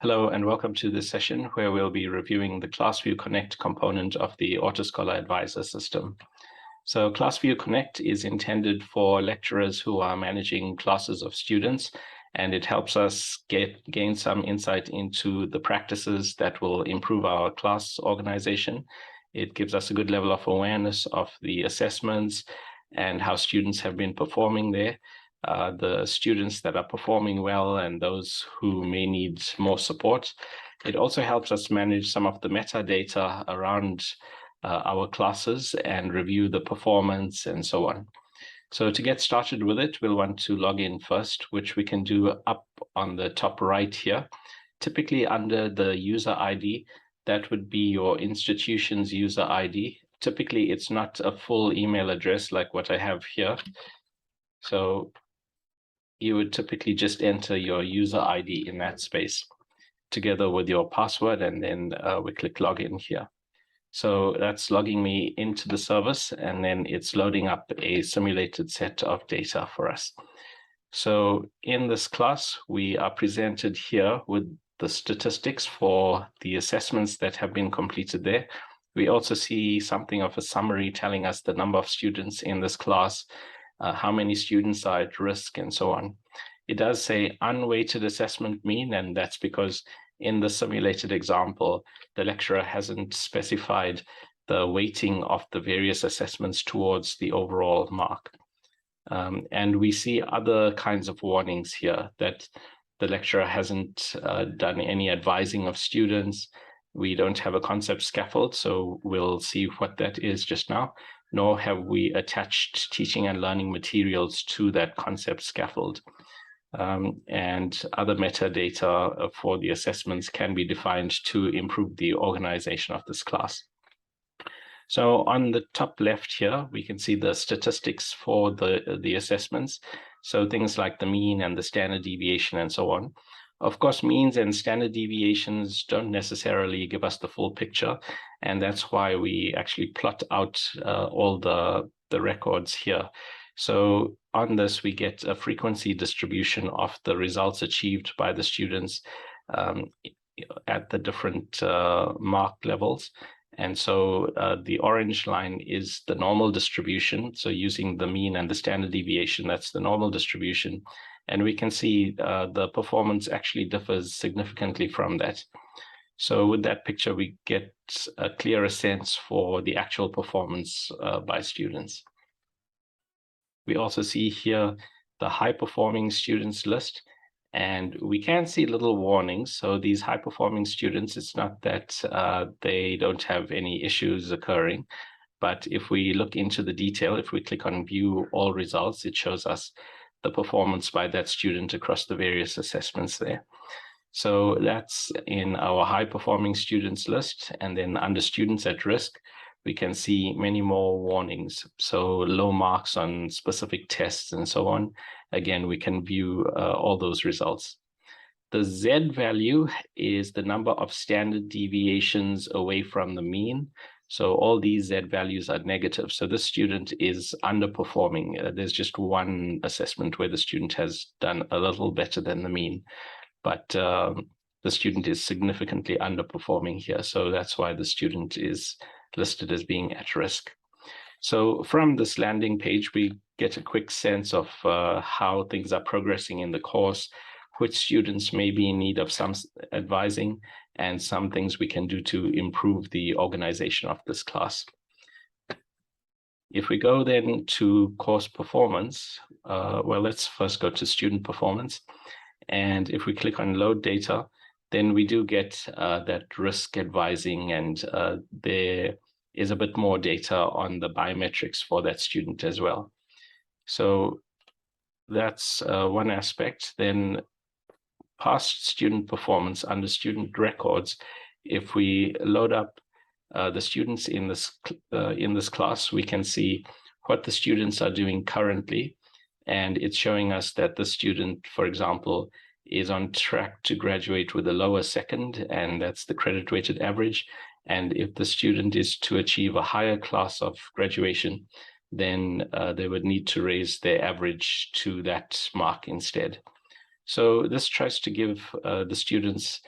Hello and welcome to this session where we'll be reviewing the ClassView Connect component of the AutoScholar Advisor system. So ClassView Connect is intended for lecturers who are managing classes of students, and it helps us gain some insight into the practices that will improve our class organization. It gives us a good level of awareness of the assessments and how students have been performing there. The students that are performing well and those who may need more support. It also helps us manage some of the metadata around our classes and review the performance and so on. So to get started with it, we'll want to log in first, which we can do up on the top right here. Typically under the user ID, that would be your institution's user ID. Typically, it's not a full email address like what I have here. So you would typically just enter your user ID in that space together with your password, and then we click login here. So that's logging me into the service, and then it's loading up a simulated set of data for us. So in this class, we are presented here with the statistics for the assessments that have been completed there. We also see something of a summary telling us the number of students in this class, how many students are at risk, and so on. It does say unweighted assessment mean, and that's because in the simulated example, the lecturer hasn't specified the weighting of the various assessments towards the overall mark. And we see other kinds of warnings here that the lecturer hasn't done any advising of students. We don't have a concept scaffold, so we'll see what that is just now, nor have we attached teaching and learning materials to that concept scaffold. And other metadata for the assessments can be defined to improve the organization of this class. So on the top left here, we can see the statistics for the assessments. So things like the mean and the standard deviation and so on. Of course, means and standard deviations don't necessarily give us the full picture, and that's why we actually plot out all the records here. So on this, we get a frequency distribution of the results achieved by the students at the different mark levels. And so the orange line is the normal distribution. So using the mean and the standard deviation, that's the normal distribution. And we can see the performance actually differs significantly from that. So with that picture, we get a clearer sense for the actual performance by students. We also see here the high-performing students list, and we can see little warnings. So these high-performing students, it's not that they don't have any issues occurring, but if we look into the detail, if we click on View All Results, it shows us the performance by that student across the various assessments there. So that's in our high-performing students list, and then under students at risk, we can see many more warnings. So low marks on specific tests and so on. Again, we can view all those results. The Z value is the number of standard deviations away from the mean. So all these Z values are negative. So this student is underperforming. There's just one assessment where the student has done a little better than the mean, but the student is significantly underperforming here. So that's why the student is listed as being at risk. So from this landing page, we get a quick sense of how things are progressing in the course, which students may be in need of some advising, and some things we can do to improve the organization of this class. If we go then to course performance, well, let's first go to student performance. And if we click on load data, then we do get that risk advising, and there is a bit more data on the biometrics for that student as well. So that's one aspect. Then past student performance under student records, if we load up the students in this class, we can see what the students are doing currently, and it's showing us that the student, for example, is on track to graduate with a lower second, and that's the credit weighted average. And if the student is to achieve a higher class of graduation, then they would need to raise their average to that mark instead. So this tries to give the students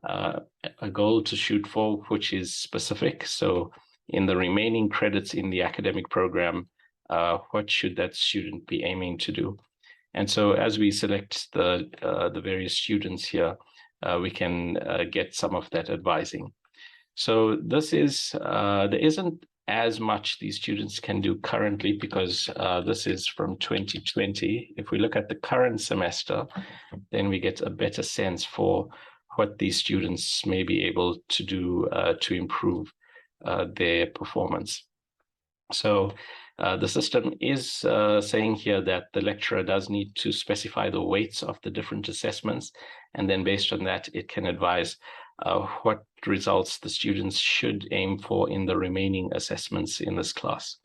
a goal to shoot for, which is specific. So in the remaining credits in the academic program, what should that student be aiming to do? And so as we select the various students here, we can get some of that advising. So this is, there isn't as much these students can do currently because this is from 2020. If we look at the current semester, then we get a better sense for what these students may be able to do to improve their performance. So the system is saying here that the lecturer does need to specify the weights of the different assessments, and then based on that, it can advise what results the students should aim for in the remaining assessments in this class.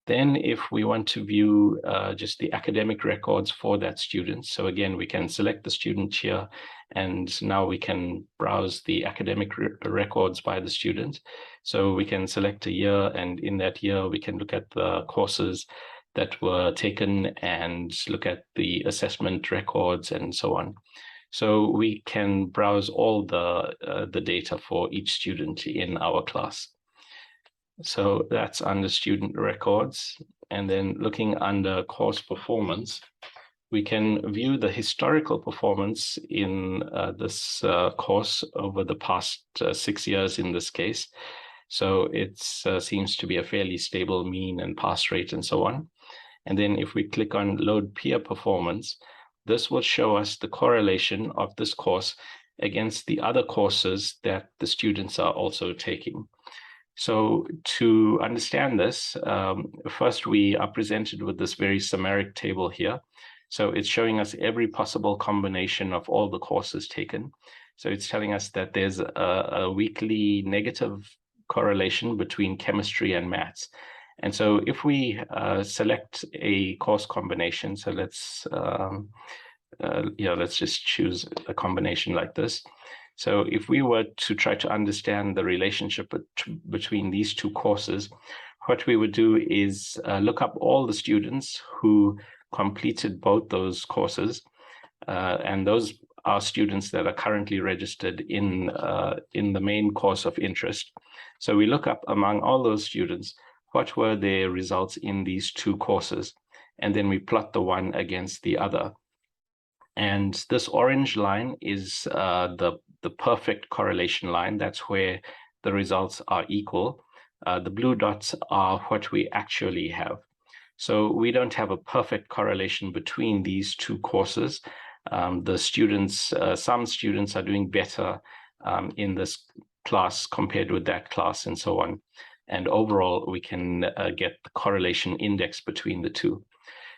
Then if we want to view just the academic records for that student, so again, we can select the student here, and now we can browse the academic records by the student. So we can select a year, and in that year, we can look at the courses that were taken and look at the assessment records and so on. So we can browse all the data for each student in our class. So that's under student records. And then looking under course performance, we can view the historical performance in this course over the past 6 years in this case. So it seems to be a fairly stable mean and pass rate and so on. And then if we click on load peer performance, this will show us the correlation of this course against the other courses that the students are also taking. So to understand this, first we are presented with this very summaric table here. So it's showing us every possible combination of all the courses taken. So it's telling us that there's a weekly negative correlation between chemistry and maths. And so if we select a course combination, so let's just choose a combination like this. So if we were to try to understand the relationship between these two courses, what we would do is look up all the students who completed both those courses, and those are students that are currently registered in the main course of interest. So we look up among all those students, what were their results in these two courses, and then we plot the one against the other. And this orange line is the perfect correlation line. That's where the results are equal. The blue dots are what we actually have. So we don't have a perfect correlation between these two courses. The students, some students are doing better in this class compared with that class and so on. And overall, we can get the correlation index between the two.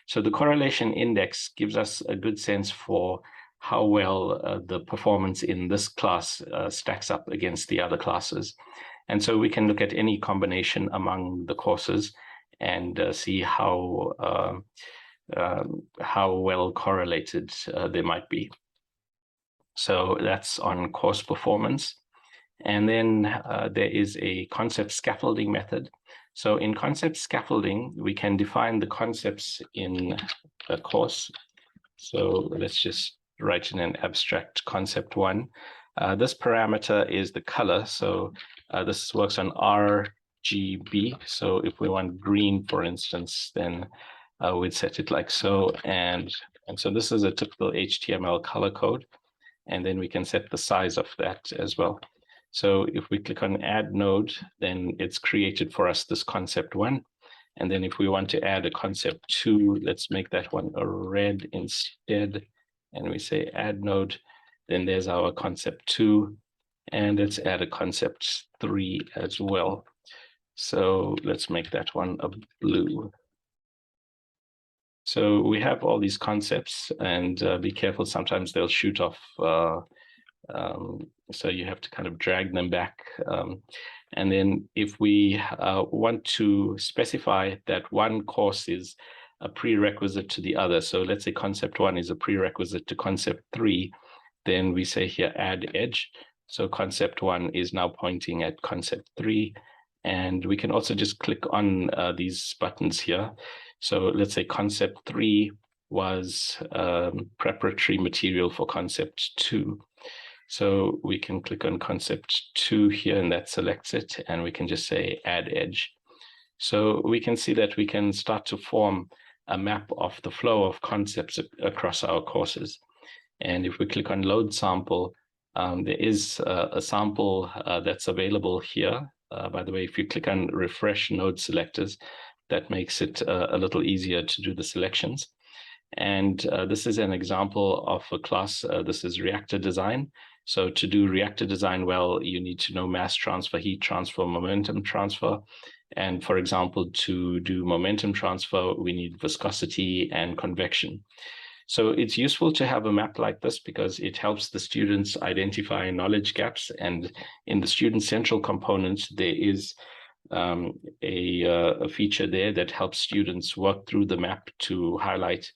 So the correlation index gives us a good sense for how well the performance in this class stacks up against the other classes. And so we can look at any combination among the courses and see how well correlated they might be. So that's on course performance. And then there is a concept scaffolding method. So in concept scaffolding, we can define the concepts in a course. So let's just write in an abstract concept one. This parameter is the color. So this works on RGB. So if we want green, for instance, then we'd set it like so. And so this is a typical HTML color code. And then we can set the size of that as well. So if we click on add node, then it's created for us this concept one. And then if we want to add a concept two, let's make that one a red instead. And we say add node, then there's our concept two. And let's add a concept three as well. So let's make that one a blue. So we have all these concepts, and be careful, sometimes they'll shoot off. So you have to kind of drag them back. And then if we want to specify that one course is a prerequisite to the other, so let's say concept one is a prerequisite to concept three, then we say here add edge. So concept one is now pointing at concept three. And we can also just click on these buttons here. So let's say concept three was preparatory material for concept 2. So we can click on concept 2 here, and that selects it, and we can just say add edge. So we can see that we can start to form a map of the flow of concepts across our courses. And if we click on load sample, there is a sample that's available here. By the way, if you click on refresh node selectors, that makes it a little easier to do the selections. And this is an example of a class. This is reactor design. So to do reactor design well, you need to know mass transfer, heat transfer, momentum transfer. And for example, to do momentum transfer, we need viscosity and convection. So it's useful to have a map like this because it helps the students identify knowledge gaps. And in the student central component, there is a feature there that helps students work through the map to highlight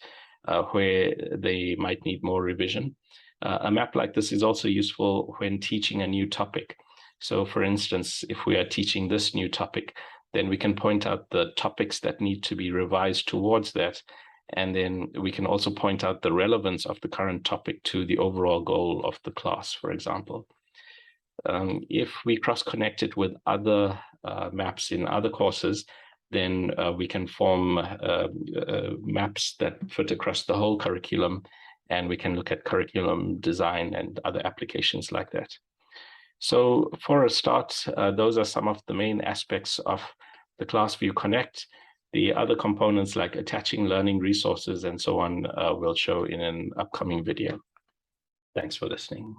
where they might need more revision. A map like this is also useful when teaching a new topic. So for instance, if we are teaching this new topic, then we can point out the topics that need to be revised towards that. And then we can also point out the relevance of the current topic to the overall goal of the class, for example. If we cross-connect it with other maps in other courses, then we can form maps that fit across the whole curriculum, and we can look at curriculum design and other applications like that. So for a start, those are some of the main aspects of the ClassView Connect. The other components like attaching learning resources and so on will show in an upcoming video. Thanks for listening.